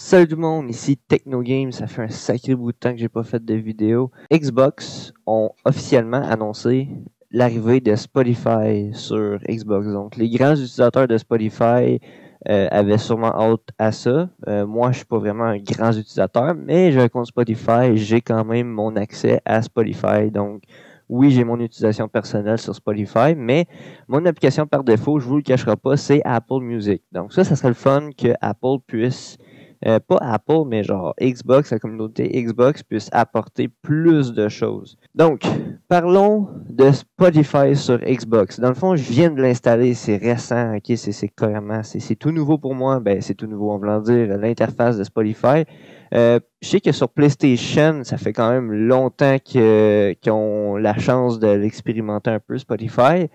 Salut tout le monde, ici TechnoGame, ça fait un sacré bout de temps que j'ai pas fait de vidéo. Xbox ont officiellement annoncé l'arrivée de Spotify sur Xbox. Donc les grands utilisateurs de Spotify avaient sûrement hâte à ça. Moi je suis pas vraiment un grand utilisateur, mais j'ai un compte Spotify, j'ai quand même mon accès à Spotify. Donc oui, j'ai mon utilisation personnelle sur Spotify, mais mon application par défaut, je vous le cacherai pas, c'est Apple Music. Donc ça serait le fun que Apple puisse pas Apple, mais genre Xbox, la communauté Xbox puisse apporter plus de choses. Donc, parlons de Spotify sur Xbox. Dans le fond, je viens de l'installer, c'est récent, ok, c'est carrément, c'est tout nouveau pour moi. Ben, c'est tout nouveau, on va dire, l'interface de Spotify. Je sais que sur PlayStation, ça fait quand même longtemps qu'ils ont la chance de l'expérimenter un peu, Spotify.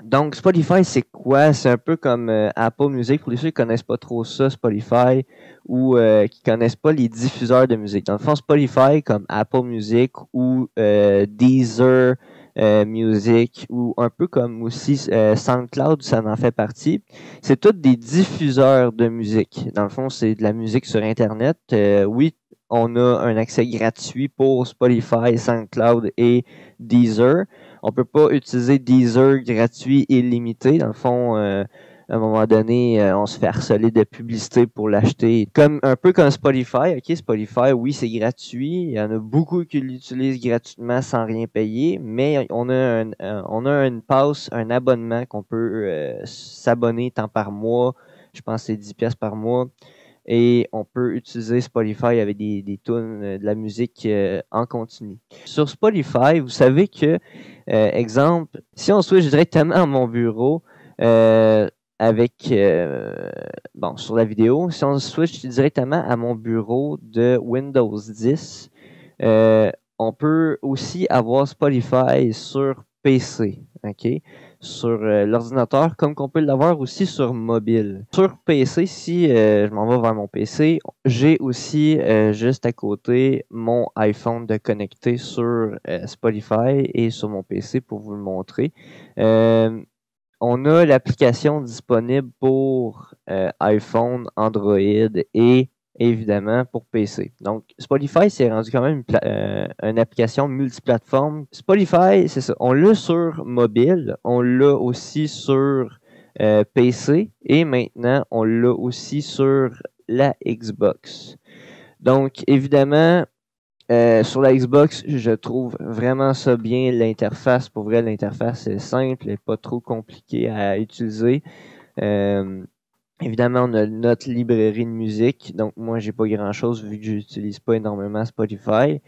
Donc, Spotify, c'est quoi? C'est un peu comme Apple Music. Pour les ceux qui connaissent pas trop ça, Spotify, ou qui connaissent pas les diffuseurs de musique. Dans le fond, Spotify, comme Apple Music ou Deezer Music, ou un peu comme aussi SoundCloud, ça en fait partie. C'est tous des diffuseurs de musique. Dans le fond, c'est de la musique sur Internet. Oui, on a un accès gratuit pour Spotify, SoundCloud et Deezer. On peut pas utiliser Deezer gratuit et limité. Dans le fond, à un moment donné, on se fait harceler de publicité pour l'acheter. Un peu comme Spotify. OK, Spotify, oui, c'est gratuit. Il y en a beaucoup qui l'utilisent gratuitement sans rien payer, mais on a une passe, un abonnement qu'on peut s'abonner tant par mois. Je pense que c'est 10$ par mois. Et on peut utiliser Spotify avec des tunes, de la musique en continu. Sur Spotify, vous savez que, exemple, si on switch directement à mon bureau sur la vidéo, si on switch directement à mon bureau de Windows 10, on peut aussi avoir Spotify sur PC, ok? Sur l'ordinateur, comme qu'on peut l'avoir aussi sur mobile. Sur PC, si je m'en vais vers mon PC, j'ai aussi juste à côté mon iPhone de connecté sur Spotify et sur mon PC pour vous le montrer. On a l'application disponible pour iPhone, Android et évidemment pour PC. Donc, Spotify s'est rendu quand même une application multiplateforme. Spotify, c'est ça. On l'a sur mobile, on l'a aussi sur PC et maintenant, on l'a aussi sur la Xbox. Donc, évidemment, sur la Xbox, je trouve vraiment ça bien, l'interface. Pour vrai, l'interface est simple et pas trop compliquée à utiliser. Évidemment, on a notre librairie de musique. Donc, moi, j'ai pas grand-chose vu que j'utilise pas énormément Spotify.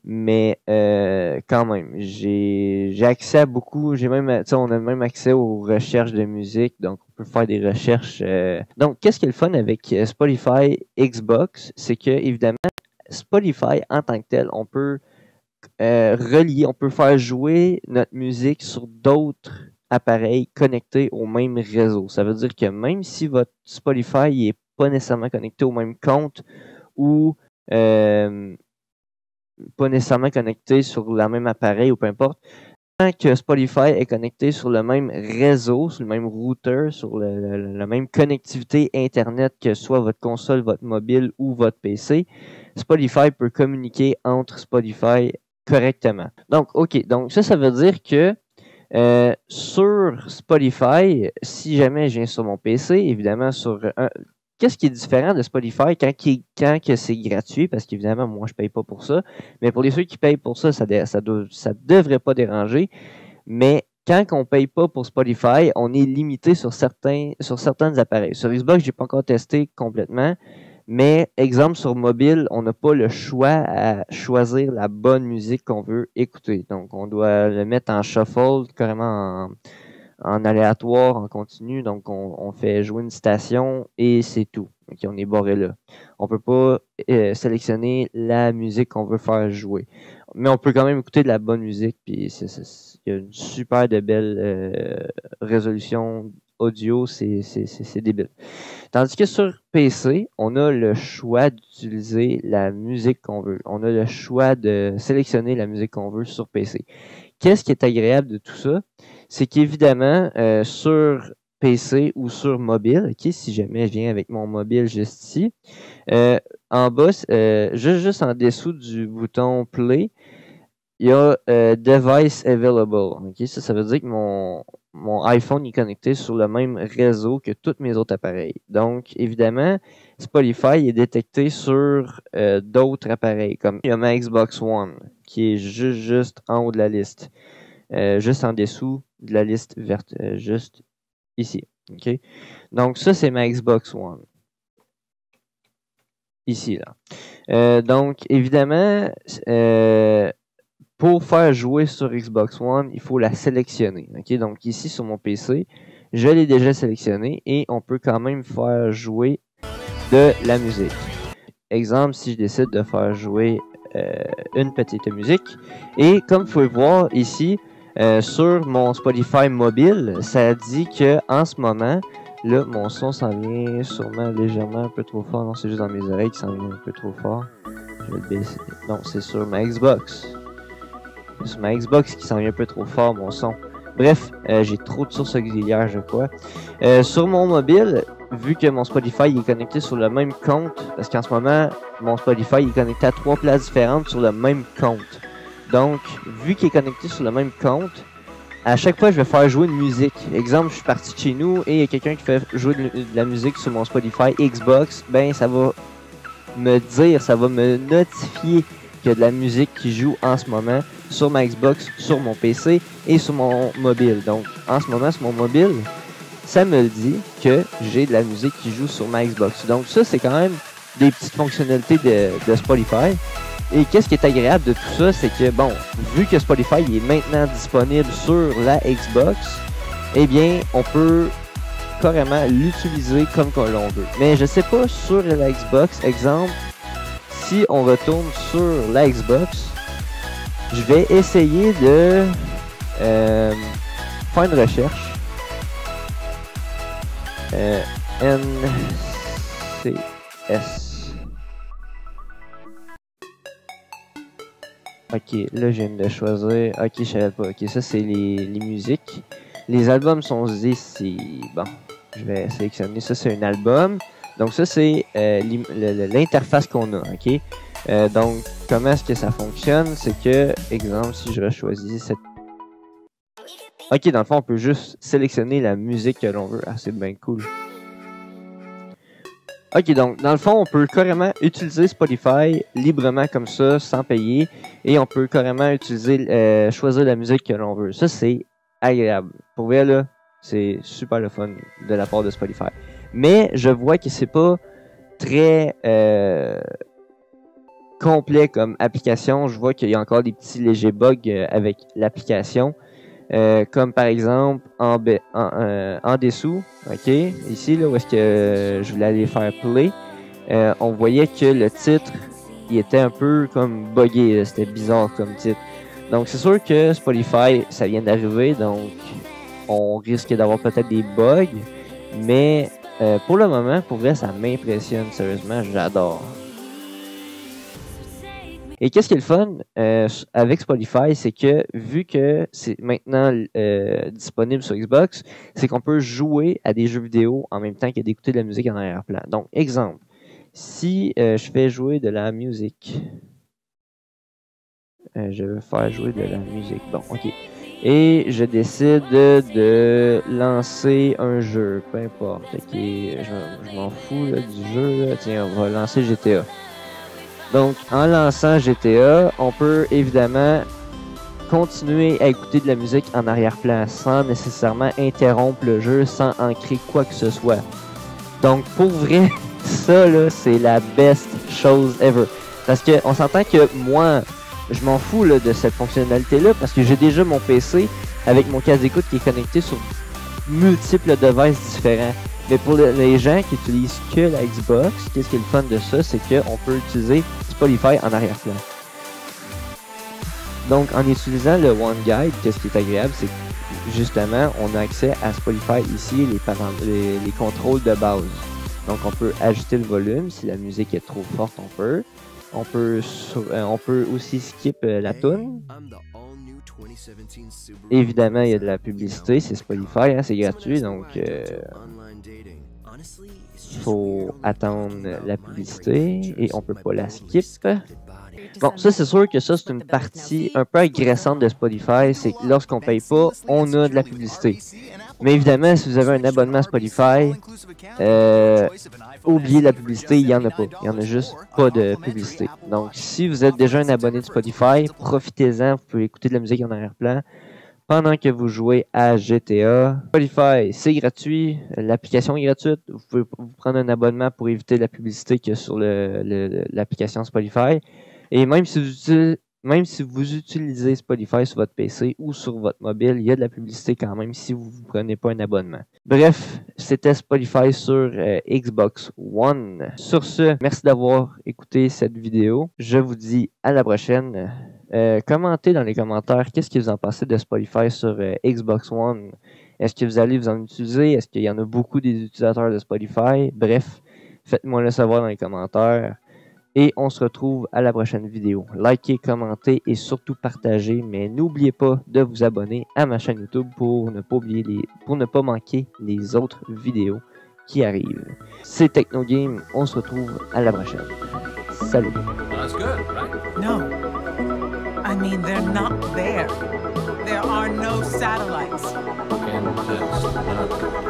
Mais quand même, j'ai accès à beaucoup. On a même accès aux recherches de musique. Donc, on peut faire des recherches. Donc, qu'est-ce qui est le fun avec Spotify Xbox? C'est que, évidemment, Spotify en tant que tel, on peut relier, on peut faire jouer notre musique sur d'autres appareils connectés au même réseau. Ça veut dire que même si votre Spotify n'est pas nécessairement connecté au même compte ou pas nécessairement connecté sur le même appareil ou peu importe, tant que Spotify est connecté sur le même réseau, sur le même routeur, sur la même connectivité Internet que soit votre console, votre mobile ou votre PC, Spotify peut communiquer entre Spotify correctement. Donc, OK. Donc, ça veut dire que sur Spotify, si jamais je viens sur mon PC, évidemment, qu'est-ce qui est différent de Spotify quand que c'est gratuit? Parce qu'évidemment, moi, je paye pas pour ça. Mais pour les ceux qui payent pour ça, ça devrait pas déranger. Mais quand on paye pas pour Spotify, on est limité sur certains appareils. Sur Xbox, j'ai pas encore testé complètement. Mais, exemple, sur mobile, on n'a pas le choix à choisir la bonne musique qu'on veut écouter. Donc, on doit le mettre en shuffle, carrément en aléatoire, en continu. Donc, on fait jouer une station et c'est tout. OK, on est barré là. On peut pas sélectionner la musique qu'on veut faire jouer. Mais on peut quand même écouter de la bonne musique. Puis, il y a une super de belle résolution audio. C'est débile. Tandis que sur PC, on a le choix d'utiliser la musique qu'on veut. On a le choix de sélectionner la musique qu'on veut sur PC. Qu'est-ce qui est agréable de tout ça? C'est qu'évidemment, sur PC ou sur mobile. Ok, si jamais je viens avec mon mobile juste ici. En bas, juste en dessous du bouton Play, il y a Device Available. Ok, ça veut dire que mon iPhone est connecté sur le même réseau que tous mes autres appareils. Donc, évidemment, Spotify est détecté sur d'autres appareils. Comme il y a ma Xbox One, qui est juste en haut de la liste. Juste en dessous de la liste verte. Juste ici. Ok. Donc, ça, c'est ma Xbox One. Ici, là. Donc, évidemment, pour faire jouer sur Xbox One, il faut la sélectionner. Okay? Donc ici sur mon PC, je l'ai déjà sélectionné et on peut quand même faire jouer de la musique. Exemple, si je décide de faire jouer une petite musique. Et comme vous pouvez voir ici, sur mon Spotify mobile, ça dit que en ce moment, là, mon son s'en vient sûrement légèrement un peu trop fort. Non, c'est juste dans mes oreilles qui s'en vient un peu trop fort. Je vais le baisser. Non, c'est sur ma Xbox. Sur ma Xbox qui s'en vient un peu trop fort, mon son. Bref, j'ai trop de sources auxiliaires, je crois. Sur mon mobile, vu que mon Spotify est connecté sur le même compte, parce qu'en ce moment, mon Spotify est connecté à 3 places différentes sur le même compte. Donc, vu qu'il est connecté sur le même compte, à chaque fois, je vais faire jouer une musique. Exemple, je suis parti de chez nous et il y a quelqu'un qui fait jouer de la musique sur mon Spotify Xbox, ben ça va me dire, ça va me notifier qu'il y a de la musique qui joue en ce moment sur ma Xbox, sur mon PC et sur mon mobile. Donc, en ce moment, sur mon mobile, ça me dit que j'ai de la musique qui joue sur ma Xbox. Donc, ça, c'est quand même des petites fonctionnalités de Spotify. Et qu'est-ce qui est agréable de tout ça, c'est que, bon, vu que Spotify est maintenant disponible sur la Xbox, eh bien, on peut carrément l'utiliser comme l'on veut. Mais je sais pas sur la Xbox, exemple, si on retourne sur la Xbox, je vais essayer de faire une recherche. NCS. Ok, là je viens de choisir. Ok, je savais pas. Ok, ça c'est les musiques. Les albums sont ici. Bon, je vais sélectionner. Ça c'est un album. Donc ça c'est l'interface qu'on a. Ok. Donc comment est-ce que ça fonctionne? C'est que, exemple, si je choisis cette. Ok, dans le fond, on peut juste sélectionner la musique que l'on veut. Ah, c'est bien cool. Ok, donc, dans le fond, on peut carrément utiliser Spotify librement comme ça, sans payer. Et on peut carrément utiliser, choisir la musique que l'on veut. Ça, c'est agréable. Pour vrai, là, c'est super le fun de la part de Spotify. Mais, je vois que c'est pas très complet comme application. Je vois qu'il y a encore des petits légers bugs avec l'application. Comme par exemple en dessous, ok, ici là où est-ce que je voulais aller faire play, on voyait que le titre il était un peu comme buggé, c'était bizarre comme titre. Donc c'est sûr que Spotify ça vient d'arriver, donc on risque d'avoir peut-être des bugs, mais pour le moment, pour vrai, ça m'impressionne sérieusement, j'adore. Et qu'est-ce qui est le fun avec Spotify, c'est que vu que c'est maintenant disponible sur Xbox, c'est qu'on peut jouer à des jeux vidéo en même temps que d'écouter de la musique en arrière-plan. Donc, exemple, si je fais jouer de la musique, je veux faire jouer de la musique. Bon, ok. Et je décide de lancer un jeu, peu importe. Ok, je m'en fous là, du jeu. Là. Tiens, on va lancer GTA. Donc, en lançant GTA, on peut évidemment continuer à écouter de la musique en arrière-plan sans nécessairement interrompre le jeu, sans ancrer quoi que ce soit. Donc, pour vrai, ça, là, c'est la best chose ever. Parce que on s'entend que moi, je m'en fous là, de cette fonctionnalité-là parce que j'ai déjà mon PC avec mon casque d'écoute qui est connecté sur multiples devices différents. Mais pour les gens qui utilisent que la Xbox, qu'est-ce qui est le fun de ça, c'est qu'on peut utiliser Spotify en arrière-plan. Donc, en utilisant le One Guide, qu'est-ce qui est agréable, c'est que justement, on a accès à Spotify ici, les contrôles de base. Donc, on peut ajuster le volume. Si la musique est trop forte, on peut. On peut aussi skip la tune. Évidemment, il y a de la publicité, c'est Spotify, hein, c'est gratuit, donc faut attendre la publicité et on peut pas la skip. Bon, ça c'est sûr que ça c'est une partie un peu agressante de Spotify, c'est que lorsqu'on paye pas, on a de la publicité. Mais évidemment, si vous avez un abonnement à Spotify, oubliez la publicité, il n'y en a pas. Il n'y en a juste pas de publicité. Donc, si vous êtes déjà un abonné de Spotify, profitez-en, vous pouvez écouter de la musique en arrière-plan pendant que vous jouez à GTA. Spotify, c'est gratuit, l'application est gratuite, vous pouvez vous prendre un abonnement pour éviter la publicité qu'il y a sur l'application Spotify. Et même si vous utilisez Spotify sur votre PC ou sur votre mobile, il y a de la publicité quand même si vous ne prenez pas un abonnement. Bref, c'était Spotify sur Xbox One. Sur ce, merci d'avoir écouté cette vidéo. Je vous dis à la prochaine. Commentez dans les commentaires qu'est-ce que vous en pensez de Spotify sur Xbox One. Est-ce que vous allez vous en utiliser? Est-ce qu'il y en a beaucoup des utilisateurs de Spotify? Bref, faites-moi le savoir dans les commentaires. Et on se retrouve à la prochaine vidéo. Likez, commentez et surtout partagez. Mais n'oubliez pas de vous abonner à ma chaîne YouTube pour ne pas manquer les autres vidéos qui arrivent. C'est TechnoGame. On se retrouve à la prochaine. Salut. That's good, right? No. I mean, they're not there. There are no satellites. And